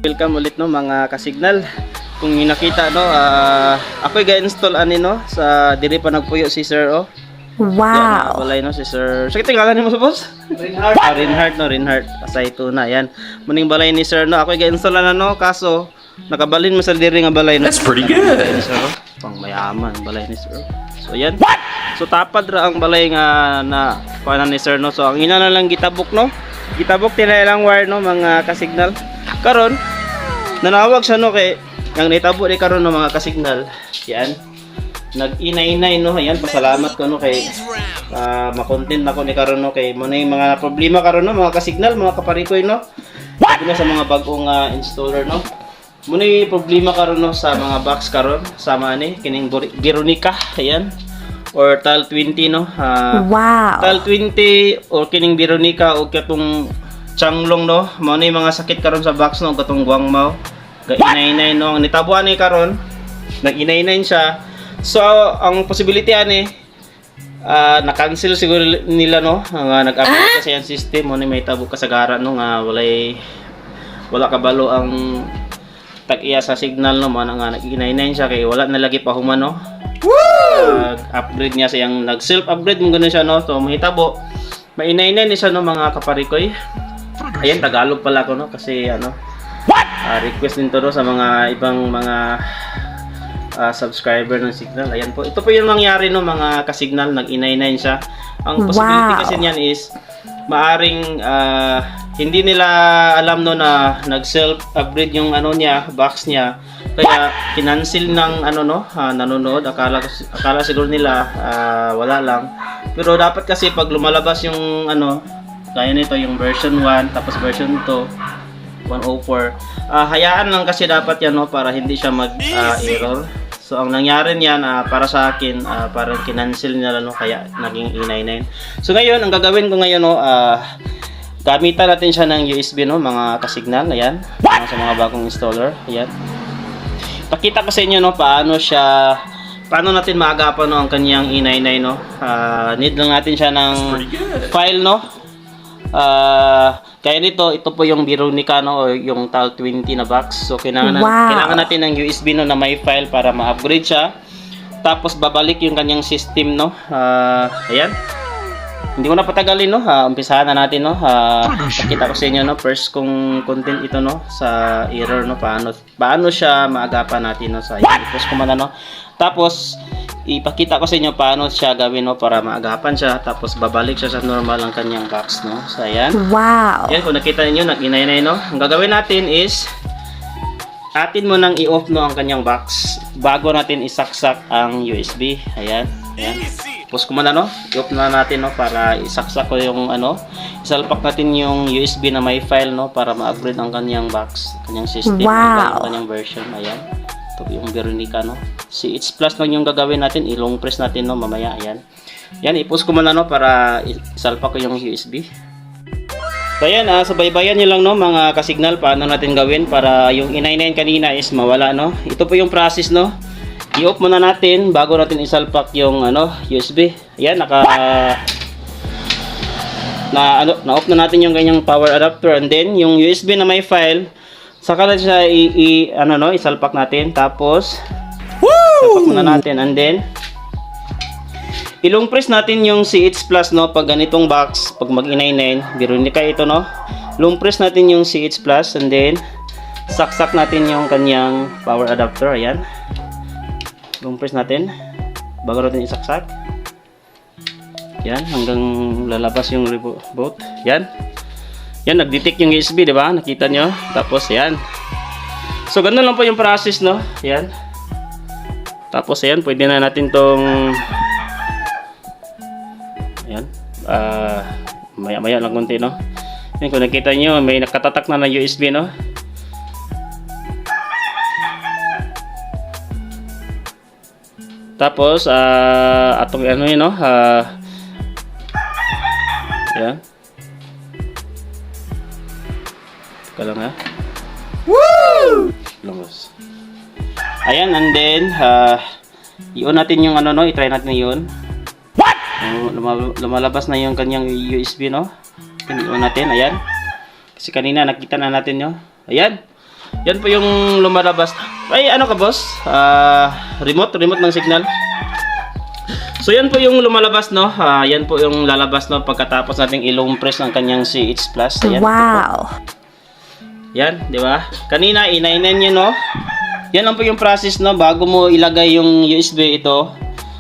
Welcome ulit no mga kasignal. Kung nakita no, ako'y ga-install ani no sa diri pa nagpuyo si Sir oh. Wow. Walay no si Sir. Sakit ngalan nimo sa boss? Reinhardt. Reinhardt no, Reinhardt. Asay to na yan. Muning balay ni Sir no, ako'y ga-install na no kaso nakabalin mo sa diri nga balay no. That's pretty good. Sir, oh. Pang mayaman balay ni Sir. So yan. So tapad ra ang balay nga na panan ni Sir no. So ang ina na lang gitabok no. Gitabok tinay lang wire no mga kasignal. Karon nanawag siya no kay ang naitabo ni karon no mga kasignal. Yan. Nag-inay-inay no. Ayan, pasalamat ko no kay ma-content ako ni karon no kay mo na yung mga problema karon no mga kasignal, mga kaparikoy no. Sabi na sa mga bagong installer no. Mo na yung problema karon no sa mga box karon sama ni kining Veronica. Ayan. Or TAL 20 no. Wow. TAL 20 or kining Veronica o katong Changlong no. Mo na yung mga sakit karon sa box no katong guangmaw. Ga-inay-inay no. Ang nitabuan ni karon nag-inay-inay siya. So, ang possibility ani na-cancel siguro nila no, nag-update kasi ang system mo ni may tabo kasagaran no nga wala kabalo ang tag-iya sa signal no man nga nag-inay-inay siya kay wala na lagi pa human no. Upgrade niya siyang nag-self-upgrade mo gano'n siya no. So, mahitabo mainay-inay ni siya no mga kaparikoy. Ayan, Tagalog pala ko no kasi ano request din to no, sa mga ibang mga subscriber ng signal. Ayan po. Ito po yung nangyari no mga kasignal, nag-inay-inay siya. Ang possibility kasi niyan is maaring hindi nila alam no na nag-self-upgrade yung ano niya, box niya. Kaya kinancel ng ano no, nanonood. Akala siguro nila wala lang. Pero dapat kasi pag lumalabas yung ano, kaya nito yung version 1 tapos version 2 104. Hayaan lang kasi dapat yan no para hindi siya mag-error. So ang nangyari niyan para sa akin parang kinancel nila no kaya naging inay-inay. So ngayon ang gagawin ko ngayon no gamitan natin siya ng USB no mga kasignal. Ayan. Sa mga bagong installer. Ayan. Pakita ko sa inyo no paano natin maagapan no ang kanyang inay-inay no. Need lang natin siya ng file no. Kaya ito po yung Veronica no, o yung TAL 20 na box. So kailangan natin ng USB no na may file para ma-upgrade siya. Tapos babalik yung kanyang system no. Ayan. Hindi ko na patagalin no. Umpisahan na natin no. Pakita ko sa inyo no first kung content ito no sa error no paano siya maagapan natin no sa i-post ko muna no. Tapos ipakita ko sa inyo paano siya gawin no para maagapan siya tapos babalik siya sa normal ang kanyang box no. So ayan. Wow. Yan kung nakita niyo nag-inay-inay no. Ang gagawin natin is atin mo nang i-off no ang kanyang box bago natin isaksak ang USB. Ayan. Ayan. Pause ko muna no. I-off na natin no para isaksak ko yung ano. Isalpak natin yung USB na may file no para ma-upgrade ang kanyang box, kanyang system, ang kanyang version. Ayan. Ito yung Veronica no. Si It's Plus lang yung gagawin natin, i-long press natin no mamaya. Ayan. Yan, i-pause ko muna no para isalpak ko yung USB. So ayan, sabaybayan nyo lang no mga kasignal paano natin gawin para yung inay-inay kanina is mawala no. Ito po yung process no. I-off muna natin bago natin isalpak yung ano USB. Ayan, na-off na natin yung ganyang power adapter and then yung USB na may file saka na siya isalpak natin tapos salpak muna natin and then ilong press natin yung CH Plus no pag ganitong box pag mag-inay-inay Veronica ito no long press natin yung CH Plus and then saksak natin yung kanyang power adapter. Ayan, long press natin bago natin isaksak. Yan hanggang lalabas yung remote. Yan. Yan, nag-detect yung USB, di ba? Nakita nyo? Tapos, yan. So, ganun lang po yung process, no? Yan. Tapos, yan. Pwede na natin tong yan. Maya-maya lang konti, no? Yan, kung nakita nyo, may nakatatak na USB, no? Tapos, atong ano yun, no? Yan. Teka lang ha. Woo! Lumos. Ayan, and then i-on natin yung ano no, i-try natin yun. What? Lumalabas na yung kanyang USB no. I-on natin, ayan. Kasi kanina nakita na natin nyo. Ayan. Yan po yung lumalabas. Ay, ano ka, boss? Remote ng signal. So, yan po yung lumalabas, no? Yan po yung lalabas, no? Pagkatapos nating ilong press ng kanyang CH+. Ayan, Wow. yan, di ba? Kanina, inainin nyo, no? Yan lang po yung process, no? Bago mo ilagay yung USB ito,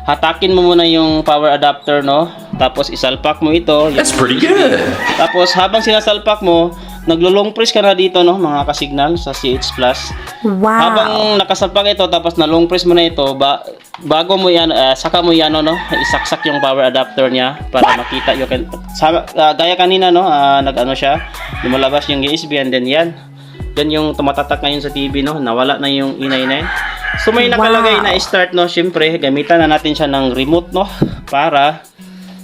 hatakin mo muna yung power adapter, no? Tapos isalpak mo ito. That's pretty good. Tapos habang sinasalpak mo, naglo-long press ka na dito, no? Mga kasignal sa CH+. Wow. Habang nakasalpak ito, tapos na long press mo na ito, bago mo yan, saka mo yan, no? Isaksak yung power adapter niya para makita yung gaya kanina, no? Nag-ano siya, lumalabas yung USB and then yan yung tumatatak ngayon sa TV, no? Nawala na yung E99. So may nakalagay na start, no? Syempre, gamitan na natin siya ng remote, no? Para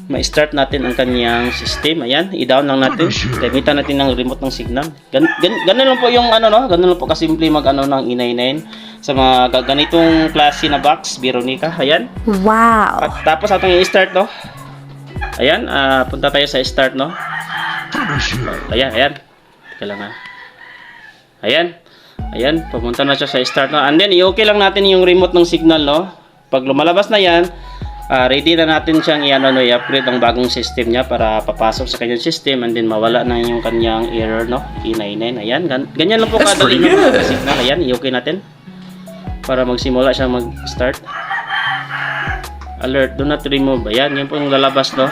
ma-start natin ang kanyang system. Ayan, i-down lang natin. Gamitan natin ng remote ng signal. Ganun lang po yung ano, no? Ganun lang po kasimple mag-ano ng E99 sa mga ganitong klase na box, Veronica. Ayan. Wow. At tapos atong i-start, no? Ayan, punta tayo sa start, no? Ayan. Teka lang, ha. Ayan, pumunta na siya sa start, no? And then, i-okay lang natin yung remote ng signal, no? Pag lumalabas na yan, ready na natin siyang i-upgrade ang bagong system niya para papasok sa kanyang system and then mawala na yung kanyang error, no? E99. Ayan, ganyan lang po kadali ng mga signal. Ayan, i-okay natin para magsimula siya mag-start. Alert, do not remove. Ayan, yan po yung lalabas, no?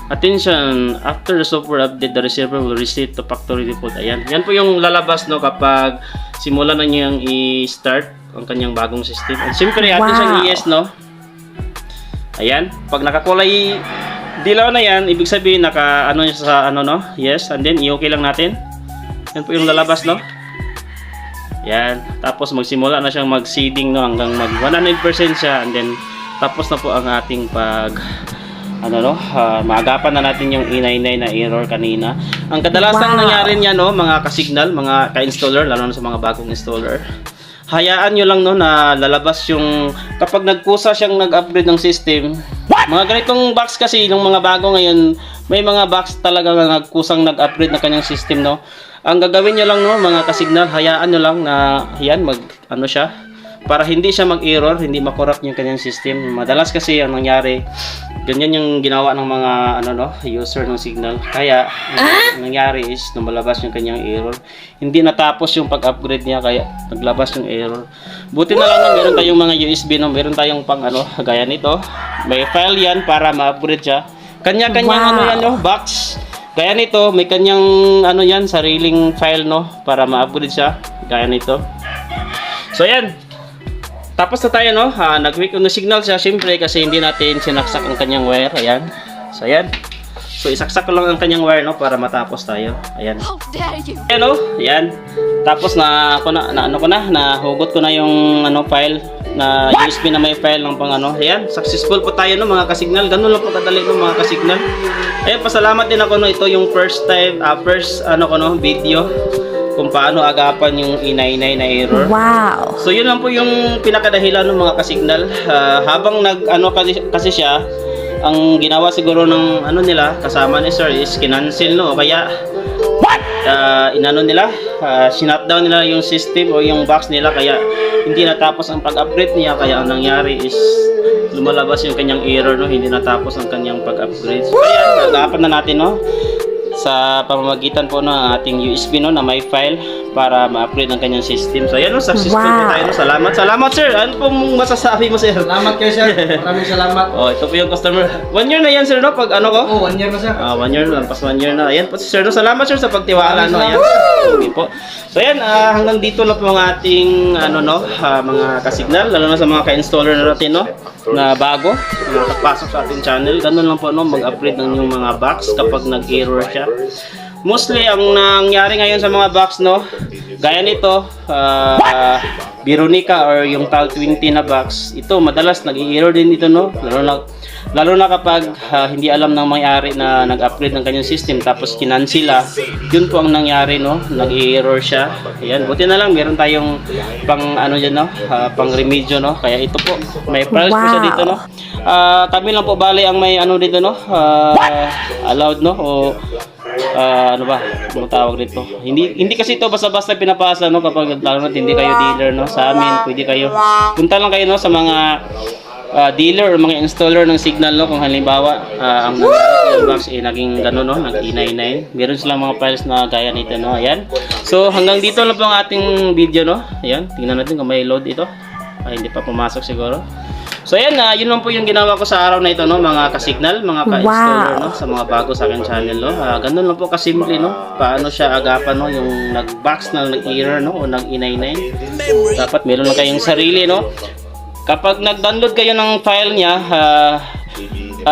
Attention, after the software update, the receiver will reset to factory default. Ayan, yan po yung lalabas, no? Kapag simula na niyang i-start ang kanyang bagong system. And siyempre, atin siyang yes, no? Ayan, pag nakakulay dilaw na yan, ibig sabihin naka-ano niya sa ano, no? Yes, and then i-okay lang natin. Yan po yung lalabas, no? Yan, tapos magsimula na siyang mag-seeding, no? Hanggang mag 100% siya and then tapos na po ang ating pag maagapan na natin yung E99 na error kanina. Ang kadalasang nangyari niya, no, mga kasignal, mga ka-installer, lalo na sa mga bagong installer, hayaan nyo lang, no, na lalabas yung kapag nagkusa siyang nag-upgrade ng system. Mga ganitong box kasi ng mga bago ngayon, may mga box talaga na nagkusang nag-upgrade na kanyang system, no. Ang gagawin nyo lang, no, mga kasignal, hayaan nyo lang na yan siya para hindi siya mag-error, hindi makorrupt yung kanyang system. Madalas kasi ang nangyari, ganyan yung ginawa ng mga user ng signal. Kaya ang nangyari is lumalabas yung kanyang error. Hindi natapos yung pag-upgrade niya kaya naglabas yung error. Buti na lang meron tayong mga USB, no, meron tayong pang gaya nito. May file yan para ma-upgrade siya. Kanya-kanyang box. Gaya nito, may kanyang sariling file, no, para ma-upgrade siya. Gaya nito. So yan. Tapos na tayo, no? Nag-weak on the signal siya, syempre, kasi hindi natin sinaksak ang kanyang wire. Ayan. So, ayan. So, isaksak ko lang ang kanyang wire, no? Para matapos tayo. Ayan. Ayan, no? Ayan. Tapos, nahugot ko na yung, file, na USB na may file ng pang Ayan. Successful po tayo, no? Mga kasignal. Ganun lang po kadali, no? Mga kasignal. Ayan, pasalamat din ako, no? Ito yung first video kung paano agapan yung E99 na error. Wow. So yun lang po yung pinakadahilan ng mga kasignal. Habang kasi siya, ang ginawa siguro ng nila, kasama ni sir is kinancel, no? Kaya sinutdown nila yung system o yung box nila, kaya hindi natapos ang pag-upgrade niya. Kaya ang nangyari is lumalabas yung kanyang error, no? Hindi natapos ang kanyang pag-upgrade. So kaya agapan na natin, no? Sa pamamagitan po ng ating USB, no, na may file para ma-upgrade ang kanyang system. So ayan, no, successful po tayo, no? Salamat sir. Ano pong masasabi mo, sir? Salamat kayo, sir. Maraming salamat. Oh, ito po yung customer. 1 year na yan, sir, no? Pag ko? Oh, 1 year na, sir. 1 year na, pas 1 year na. Ayan po si sir, no? Salamat, sir, sa pagtiwala, no? Ayan. Okay po. So ayan, hanggang dito lang po ang ating mga kasignal, lalo na sa mga ka-installer natin, no, na bago nakapasok sa ating channel. Ganun lang po, no, mag-upgrade ng yung mga box kapag nag-error siya. Mostly ang nangyari ngayon sa mga box, no, gaya nito, Veronica or yung TAL20 na box, ito madalas nag-error din dito, no, lalo na kapag hindi alam ng may-ari na nag-upgrade ng kanyang system tapos kinansila. Yun po ang nangyari, no, nag-error siya. Ayan, buti na lang meron tayong pang dyan, no, pang remedyo, no. Kaya ito po, may price po siya dito, no. Kami lang po bali ang may dito, no, allowed, no, o ano ba, ano tawag dito? Hindi kasi ito basta-basta pinapasa, no, kapag lalo na hindi kayo dealer, no. Sa amin, pwede kayo punta lang kayo, no, sa mga dealer or mga installer ng signal, no, kung halimbawa ang box naging gano'n, no, nag-E99. Meron silang mga files na gaya nito, no. Ayan. So hanggang dito lang po ang ating video, no. Ayan, tingnan natin kung may load ito. Hindi pa pumasok siguro. So ayan, yun lang po yung ginawa ko sa araw na ito, no, mga ka-signal, mga ka-installer, no, sa mga bago sa akin channel, no. Ganun lang po kasimple, no, paano siya agapan, no, yung nag-box na nag-error, no, o nag-E99. Dapat meron lang kayong sarili, no. Kapag nag-download kayo ng file niya,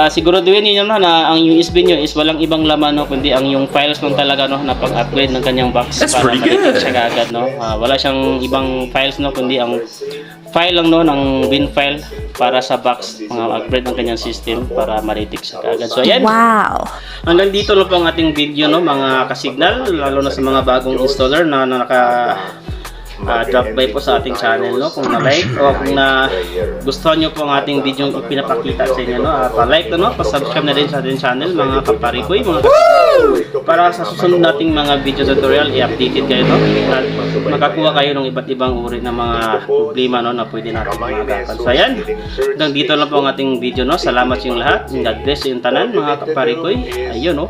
siguraduhin niyo na ang USB niyo is walang ibang laman, no, kundi ang yung files lang talaga, no, na pag-upgrade ng kanyang box para ma-detect siya kaagad, no. Wala siyang ibang files, no, kundi ang file lang, no, ng bin file para sa box, mga upgrade ng kanyang system para ma-detect siya kaagad. So ayan. Wow. Hanggang dito lang po ang ating video, no, mga ka-signal, lalo na sa mga bagong installer na naka drop by po sa ating channel, no. Kung na-like o kung na gustuhan nyo po ang ating video yung pinapakita sa inyo, no, pa-like na, no, pa-subscribe na din sa ating channel, mga kaparikoy, mga para sa susunod nating mga video tutorial i-updated kayo, no, at makakuha kayo ng iba't ibang uri ng mga problema, no, na pwede natin magapan. So ayan, hanggang dito lang po ang ating video, no. Salamat sa inyong lahat. God bless yung tanan, mga kaparikoy. Ayun, no.